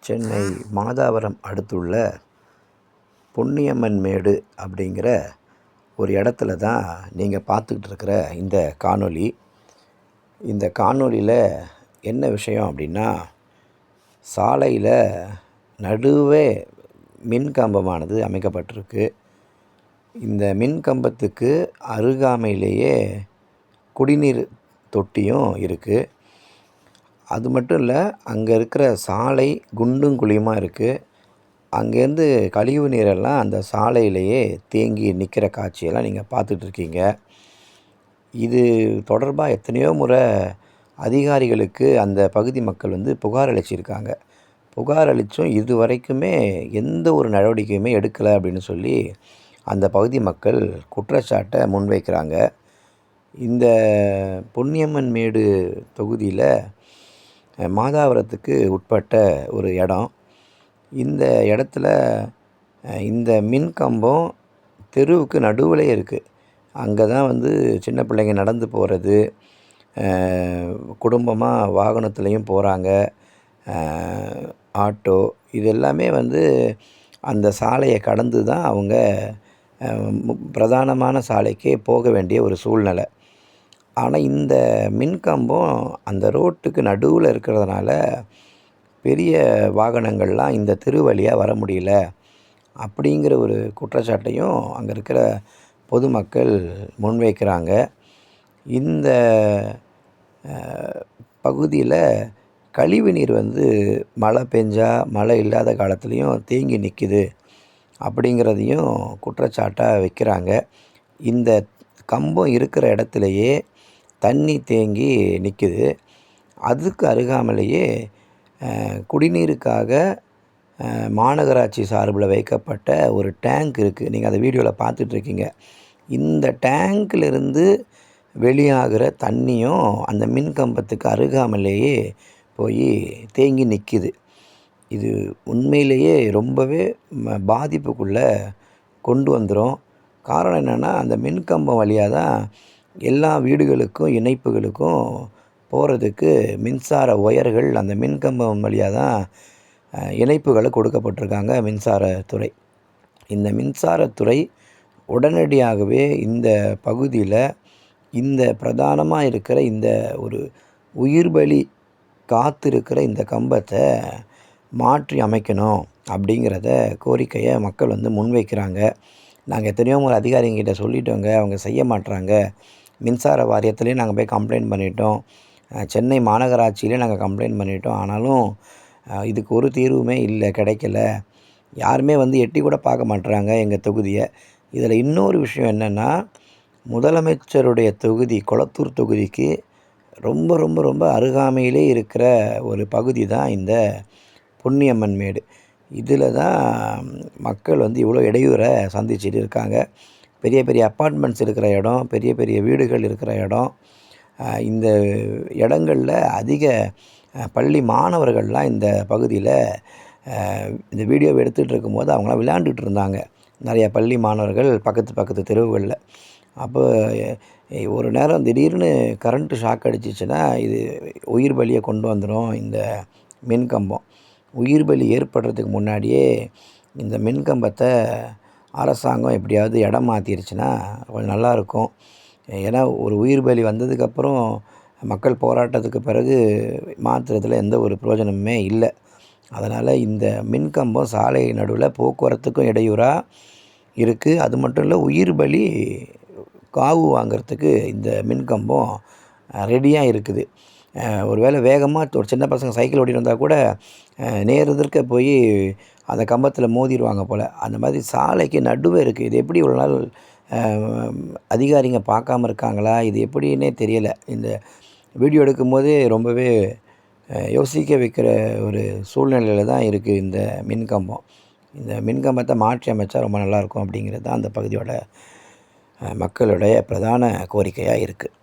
சென்னை மாதாவரம் அடுத்துள்ள பொன்னியம்மன் மேடு அப்படிங்கிற ஒரு இடத்துல தான் நீங்கள் பார்த்துக்கிட்டு இருக்கிற இந்த காணொளி. இந்த காணொளியில் என்ன விஷயம் அப்படின்னா, சாலையில் நடுவே மின் கம்பமானது அமைக்கப்பட்டிருக்கு. இந்த மின் கம்பத்துக்கு அருகாமையிலேயே குடிநீர் தொட்டியும் இருக்குது. அது மட்டும் இல்லை, அங்கே இருக்கிற சாலை குண்டும் குழியுமாக இருக்குது. அங்கேருந்து கழிவு நீரெல்லாம் அந்த சாலையிலேயே தேங்கி நிற்கிற காட்சியெல்லாம் நீங்கள் பார்த்துட்ருக்கீங்க. இது தொடர்பாக எத்தனையோ முறை அதிகாரிகளுக்கு அந்த பகுதி மக்கள் புகார் அளிச்சிருக்காங்க. புகார் அளித்தும் இது வரைக்குமே எந்த ஒரு நடவடிக்கையுமே எடுக்கலை அப்படின்னு சொல்லி அந்த பகுதி மக்கள் குற்றச்சாட்டை முன்வைக்கிறாங்க. இந்த பொன்னியம்மன் மேடு தொகுதியில் மாதாவரத்துக்கு உட்பட்ட ஒரு இடம். இந்த இடத்துல இந்த மின் கம்பம் தெருவுக்கு நடுவில் இருக்குது. அங்கே தான் சின்ன பிள்ளைங்க நடந்து போகிறது, குடும்பமாக வாகனத்துலேயும் போகிறாங்க, ஆட்டோ, இது எல்லாமே அந்த சாலையை கடந்து தான் அவங்க பிரதானமான சாலைக்கே போக வேண்டிய ஒரு சூழ்நிலை. ஆனால் இந்த மின்கம்பம் அந்த ரோட்டுக்கு நடுவில் இருக்கிறதுனால பெரிய வாகனங்கள்லாம் இந்த தெரு வழியாக வர முடியல அப்படிங்கிற ஒரு குற்றச்சாட்டையும் அங்கே இருக்கிற பொதுமக்கள் முன்வைக்கிறாங்க. இந்த பகுதியில் கழிவு நீர் மழை பெஞ்சா மழை இல்லாத காலத்துலேயும் தேங்கி நிற்கிது அப்படிங்கிறதையும் குற்றச்சாட்டாக வைக்கிறாங்க. இந்த கம்பம் இருக்கிற இடத்துலையே தண்ணி தேங்கி நிற்கிது. அதுக்கு அருகாமலேயே குடிநீருக்காக மாநகராட்சி சார்பில் வைக்கப்பட்ட ஒரு டேங்க் இருக்குது. நீங்கள் அந்த வீடியோவில் பார்த்துட்ருக்கீங்க. இந்த டேங்க்லேருந்து வெளியாகிற தண்ணியும் அந்த மின் கம்பத்துக்கு அருகாமலேயே போய் தேங்கி நிற்கிது. இது உண்மையிலேயே ரொம்பவே பாதிப்புக்குள்ளே கொண்டு வந்துடும். காரணம் என்னென்னா, அந்த மின்கம்பம் வழியாக தான் எல்லா வீடுகளுக்கும் இணைப்புகளுக்கும் போகிறதுக்கு மின்சார ஒயர்கள் அந்த மின்கம்பம் வழியாக தான் இணைப்புகளை கொடுக்கப்பட்டிருக்காங்க மின்சாரத்துறை. இந்த மின்சாரத்துறை உடனடியாகவே இந்த பகுதியில் இந்த பிரதானமாக இருக்கிற இந்த ஒரு உயிர் பலி காத்திருக்கிற இந்த கம்பத்தை மாற்றி அமைக்கணும் அப்படிங்கிறத கோரிக்கையை மக்கள் முன்வைக்கிறாங்க. நாங்கள் எத்தனையோ முறை அதிகாரிங்கிட்ட சொல்லிட்டோங்க, அவங்க செய்ய மாட்டுறாங்க. மின்சார வாரியத்துலேயும் நாங்கள் போய் கம்ப்ளைண்ட் பண்ணிட்டோம், சென்னை மாநகராட்சியிலே நாங்கள் கம்ப்ளைண்ட் பண்ணிட்டோம். ஆனாலும் இதுக்கு ஒரு தீர்வுமே இல்லை, கிடைக்கல. யாருமே எட்டி கூட பார்க்க மாட்டுறாங்க எங்கள் தொகுதியை. இதில் இன்னொரு விஷயம் என்னென்னா, முதலமைச்சருடைய தொகுதி கொளத்தூர் தொகுதிக்கு ரொம்ப ரொம்ப ரொம்ப அருகாமையிலே இருக்கிற ஒரு பகுதி தான் இந்த பொன்னியம்மன் மேடு. இதில் தான் மக்கள் இவ்வளோ இடையூறை சந்திச்சுட்டு இருக்காங்க. பெரிய பெரிய அப்பார்ட்மெண்ட்ஸ் இருக்கிற இடம், பெரிய பெரிய வீடுகள் இருக்கிற இடம். இந்த இடங்களில் அதிக பள்ளி மாணவர்கள்லாம் இந்த பகுதியில் இந்த வீடியோவை எடுத்துகிட்டு இருக்கும்போது அவங்களாம் விளையாண்டுட்டு இருந்தாங்க. நிறைய பள்ளி மாணவர்கள் பக்கத்து தெருவுகளில். அப்போ ஒரு நேரம் திடீர்னு கரண்ட்டு ஷாக் அடிச்சிச்சுன்னா இது உயிர் பலியை கொண்டு வந்துடும் இந்த மின்கம்பம். உயிர் பலி ஏற்படுறதுக்கு முன்னாடியே இந்த மின்கம்பத்தை அரசாங்கம் எப்படியாவது இடம் மாற்றிருச்சுன்னா கொஞ்சம் நல்லாயிருக்கும். ஏன்னா ஒரு உயிர் பலி வந்ததுக்கப்புறம் மக்கள் போராட்டத்துக்கு பிறகு மாற்றுறதுல எந்த ஒரு பிரயோஜனமுமே இல்லை. அதனால் இந்த மின்கம்பம் சாலை நடுவில் போக்குவரத்துக்கும் இடையூறாக இருக்குது. அது மட்டும் இல்லை, உயிர் பலி காவு வாங்கிறதுக்கு இந்த மின்கம்பம் ரெடியாக இருக்குது. ஒரு வேளை வேகமாக ஒரு சின்ன பசங்க சைக்கிள் ஓட்டிகிட்டு வந்தால் கூட நேரெதிர்க்க போய் அந்த கம்பத்தில் மோதிடுவாங்க போல். அந்த மாதிரி சாலைக்கு நடுவே இருக்குது. இது எப்படி இவ்வளோ நாள் அதிகாரிங்க பார்க்காம இருக்காங்களா, இது எப்படின்னே தெரியலை. இந்த வீடியோ எடுக்கும்போதே ரொம்பவே யோசிக்க வைக்கிற ஒரு சூழ்நிலையில் தான் இருக்குது இந்த மின்கம்பம். இந்த மின்கம்பத்தை மாற்றி அமைச்சா ரொம்ப நல்லாயிருக்கும் அப்படிங்கிறது தான் அந்த பகுதியோட மக்களுடைய பிரதான கோரிக்கையாக இருக்குது.